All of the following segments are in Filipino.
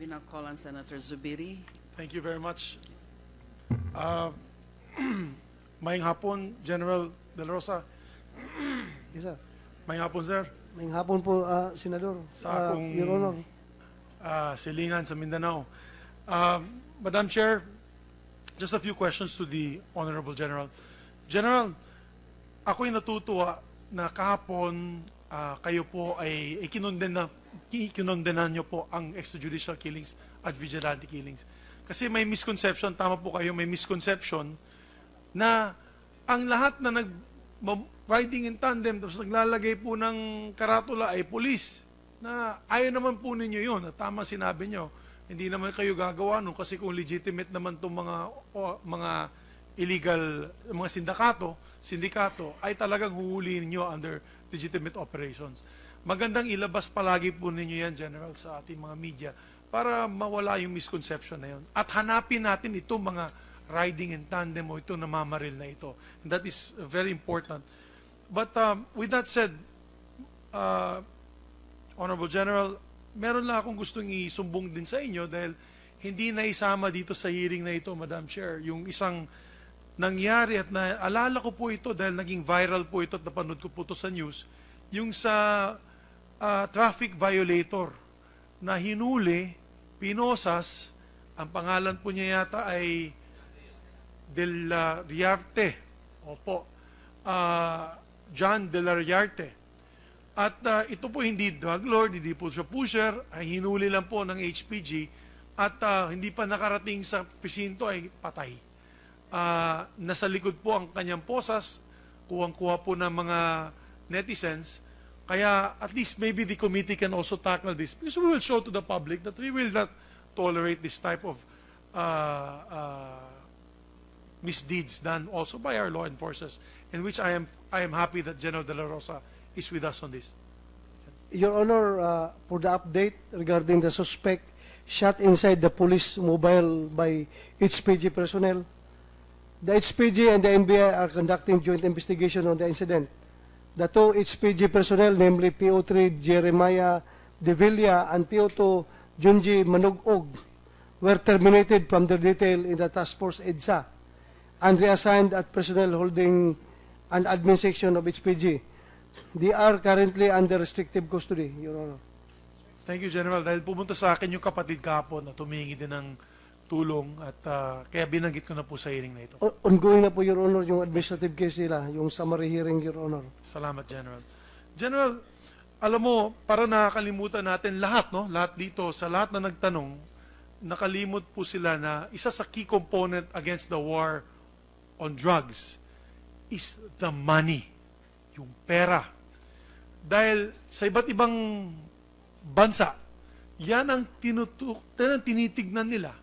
We now call on Senator Zubiri. Thank you very much. Mayang hapon, General De La Rosa. Yes, sir. Mayang hapon, sir. Mayang hapon po, Senador. Sa akong Your Honor. silingan sa Mindanao. Madam Chair, just a few questions to the Honorable General. General, ako'y natutuwa na kahapon kayo po ay kinondenan nyo po ang extrajudicial killings at vigilante killings. Kasi may misconception, tama po kayo, may misconception na ang lahat na riding in tandem tapos naglalagay po ng karatula ay police. Na ayaw naman po ninyo yun. Tama sinabi nyo. Hindi naman kayo gagawa nun kasi kung legitimate naman itong mga illegal, mga sindikato, ay talagang huhulihin nyo under legitimate operations. Magandang ilabas palagi po ninyo yan, General, sa ating mga media para mawala yung misconception na yun. At hanapin natin itong mga riding in tandem o itong namamaril na ito. And that is very important. But with that said, Honorable General, meron lang akong gustong isumbong din sa inyo dahil hindi na isama dito sa hearing na ito, Madam Chair, yung isang nangyari at naalala ko po ito dahil naging viral po ito at napanood ko po ito sa news, yung sa traffic violator na hinuli, pinosas, ang pangalan po niya yata ay Del Riarte. Opo. John De La Riarte. At ito po hindi drug lord, hindi po siya pusher, ay hinuli lang po ng HPG at hindi pa nakarating sa presinto ay patay. Nasa likod po ang kanyang posas, kuwang-kuha po ng mga netizens, kaya at least maybe the committee can also tackle this because we will show to the public that we will not tolerate this type of misdeeds done also by our law enforcers, in which I am happy that General De La Rosa is with us on this. Your Honor, for the update regarding the suspect shot inside the police mobile by HPG personnel, the HPG and the NBI are conducting joint investigation on the incident. The two HPG personnel, namely PO3 Jeremiah De Villa and PO2 Junji Manugog, were terminated from their detail in the Task Force EDSA and reassigned at personnel holding an admin section of HPG. They are currently under restrictive custody, Your Honor. Thank you, General. Dahil pumunta sa akin yung kapatid kahapon na tumingi din ng tulong at kaya binanggit ko na po sa hearing na ito. Ongoing na po, Your Honor, yung administrative case nila, yung summary hearing, Your Honor. Salamat, General. General, alam mo, para nakakalimutan natin lahat, no? Lahat dito, sa lahat na nagtanong, nakalimot po sila na isa sa key component against the war on drugs is the money, yung pera. Dahil sa iba't ibang bansa, yan ang tinitignan nila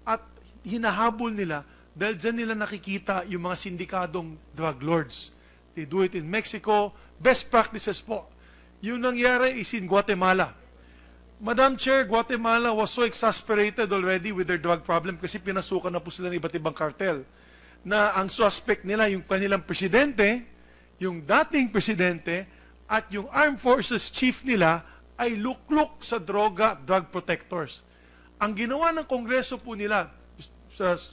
at hinahabol nila dahil dyan nila nakikita yung mga sindikadong drug lords. They do it in Mexico. Best practices po. Yung nangyari is in Guatemala. Madam Chair, Guatemala was so exasperated already with their drug problem kasi pinasukan na po sila ng iba't ibang cartel na ang suspect nila, yung kanilang presidente, yung dating presidente, at yung armed forces chief nila ay lukluk sa droga, drug protectors. Ang ginawa ng Kongreso po nila,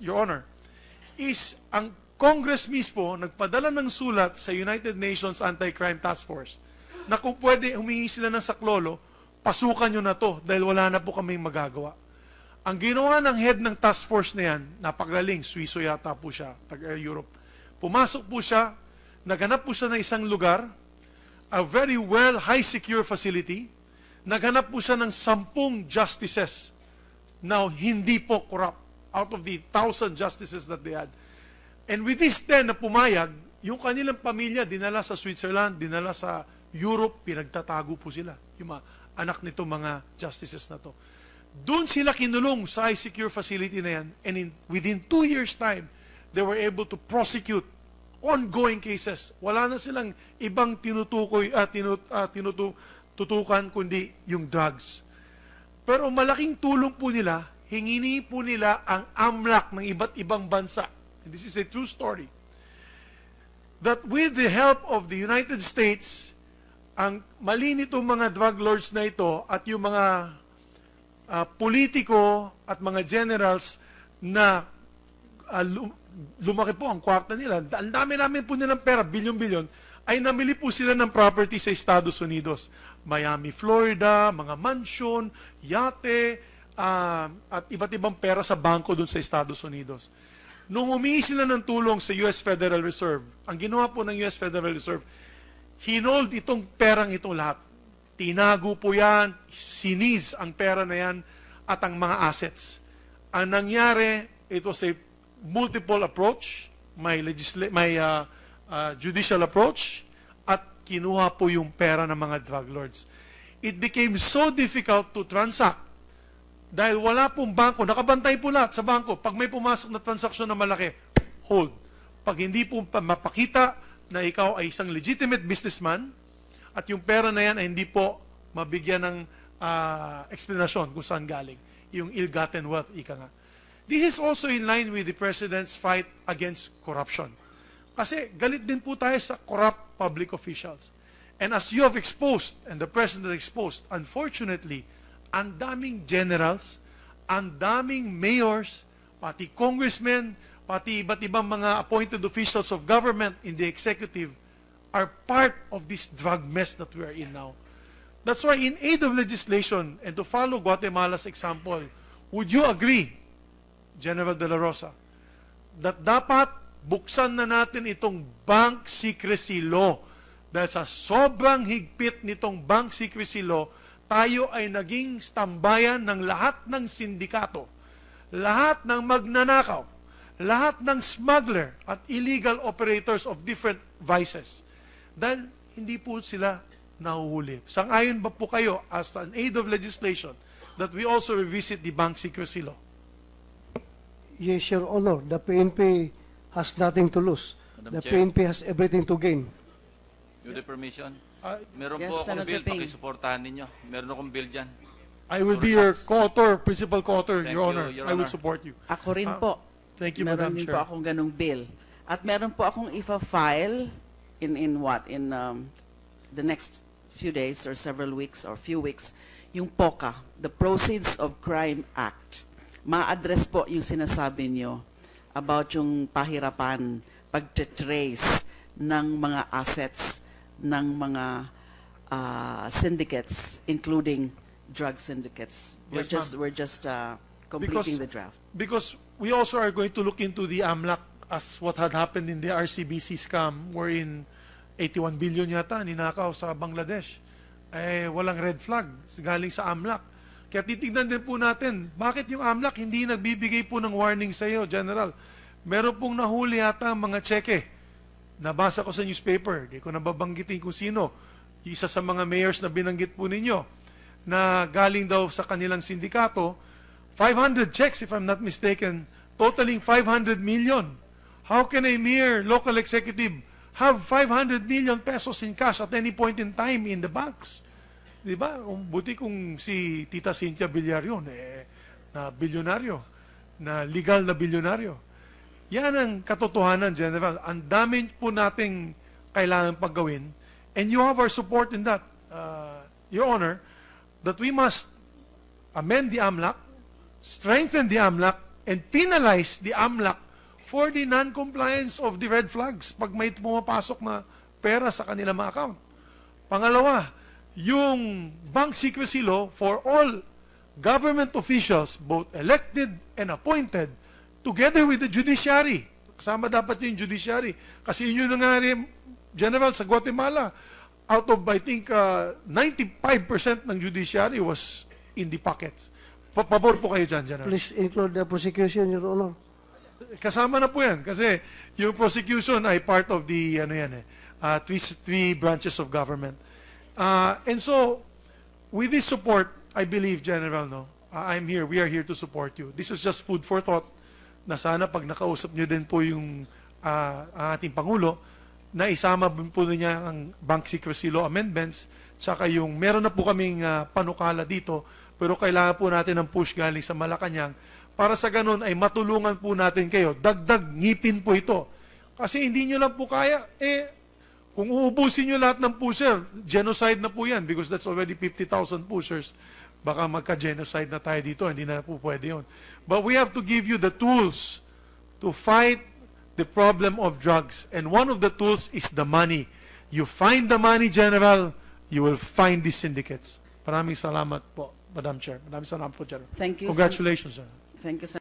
Your Honor, is ang Congress mismo nagpadala ng sulat sa United Nations Anti-Crime Task Force na kung pwede humingi sila ng saklolo, pasukan nyo na to dahil wala na po kaming magagawa. Ang ginawa ng head ng task force na yan, napakagaling, Swiso yata po siya, taga-Europe. Pumasok po siya, naghanap po siya ng isang lugar, a very well, high-secure facility, naghanap po siya ng 10 justices na hindi po corrupt out of the 1,000 justices that they had. And with this 10 na pumayag, yung kanilang pamilya dinala sa Switzerland, dinala sa Europe, pinagtatago po sila. Yung mga anak nito mga justices na to. Doon sila kinulong sa high secure facility na yan, and within 2 years' time, they were able to prosecute ongoing cases. Wala na silang ibang tinutukan kundi yung drugs. Pero malaking tulong po nila, hingini po nila ang AMLAC ng iba't ibang bansa. And this is a true story. That with the help of the United States, ang mali nitong mga drug lords na ito at yung mga politiko at mga generals na lumaki po ang kwarta nila. Ang dami namin po nilang pera, bilyon-bilyon, ay namili po sila ng property sa Estados Unidos. Miami, Florida, mga mansion, yate, at iba't ibang pera sa bangko dun sa Estados Unidos. Nung humingi sila ng tulong sa US Federal Reserve, ang ginawa po ng US Federal Reserve, hinold itong perang itong lahat. Tinago po yan, siniz ang pera na yan at ang mga assets. Ang nangyari, it was a multiple approach, may judicial approach, at kinuha po yung pera ng mga drug lords. It became so difficult to transact dahil wala pong bangko, nakabantay po lahat sa bangko. Pag may pumasok na transaksyon na malaki, hold. Pag hindi po mapakita na ikaw ay isang legitimate businessman at yung pera na yan ay hindi po mabigyan ng explanation kung saan galing. Yung ill-gotten wealth, ika nga. This is also in line with the President's fight against corruption. Kasi galit din po tayo sa corrupt public officials. And as you have exposed, and the President exposed, unfortunately, ang daming generals, ang daming mayors, pati congressmen, pati iba't ibang mga appointed officials of government in the executive are part of this drug mess that we are in now. That's why in aid of legislation, and to follow Guatemala's example, would you agree, General De La Rosa, that dapat buksan na natin itong bank secrecy law? Dahil sa sobrang higpit nitong bank secrecy law, tayo ay naging tambayan ng lahat ng sindikato, lahat ng magnanakaw, lahat ng smuggler at illegal operators of different vices. Dahil hindi po sila nahuhuli. Sang-ayon ba po kayo as an aid of legislation that we also revisit the bank secrecy law? Yes, Your Honor. The PNP has nothing to lose. Madam The Chair. PNP has everything to gain. With the permission, I meron Yes, po akong Senator bill, Ping. pakisuportahan ninyo. Meron akong bill dyan. will be your co-author, principal co-author, Thank Your you, Honor. Your I will Honor. support you. Ako rin po. Thank you, Meron Madam din Chair. po akong ganong bill. At meron po akong ifa-file in what? In the next few days or several weeks or few weeks, yung POCA, the Proceeds of Crime Act. Ma-address po yung sinasabi nyo about yung pahirapan, pagte-trace ng mga assets ng mga syndicates, including drug syndicates. Yes, ma'am. We're just completing Because- the draft. Because we also are going to look into the AMLAC as what had happened in the RCBC scam wherein 81 billion yata ninakaw sa Bangladesh. Eh, walang red flag galing sa AMLAC. Kaya titignan din po natin, bakit yung AMLAC hindi nagbibigay po ng warning sa iyo, General? Meron pong nahuli yata mga tseke. Nabasa ko sa newspaper, di ko nababanggitin kung sino. Isa sa mga mayors na binanggit po ninyo na galing daw sa kanilang sindikato, 500 checks, if I'm not mistaken, totaling 500 million. How can a mere local executive have 500 million pesos in cash at any point in time in the banks? Di ba? Buti kung si Tita Cynthia Villar yun, na bilyonaryo, na legal na bilyonaryo. Yan ang katotohanan, General. Ang dami po nating kailangan paggawin. And you have our support in that, Your Honor, that we must amend the AMLAC, strengthen the AMLAC, and penalize the AMLAC for the non-compliance of the red flags pag may pumapasok na pera sa kanilang mga account. Pangalawa, yung bank secrecy law for all government officials, both elected and appointed, together with the judiciary. Kasama dapat yung judiciary. Kasi yun yung nangyari, General, sa Guatemala. Out of, I think, 95% ng judiciary was in the pockets. Pabor po kayo dyan, General. Please include the prosecution, Your Honor. Kasama na po yan. Kasi yung prosecution ay part of the, three branches of government. And so, with this support, I believe, General, I'm here, we are here to support you. This was just food for thought na sana pag nakausap nyo din po yung ating Pangulo, na isama po niya ang Bank Secrecy Law Amendments, tsaka yung meron na po kaming panukala dito, pero kailangan po natin ng push galing sa Malacanang para sa ganun ay matulungan po natin kayo. Dagdag ngipin po ito. Kasi hindi nyo lang po kaya, kung uubusin nyo lahat ng pusher, genocide na po yan because that's already 50,000 pushers. baka magka-genocide na tayo dito, hindi na po pwede yun. But we have to give you the tools to fight the problem of drugs. And one of the tools is the money. You find the money, General, you will find these syndicates. Maraming salamat po, Madam Chair. Maraming salamat po, General. Thank you, Congratulations, sir. Thank you,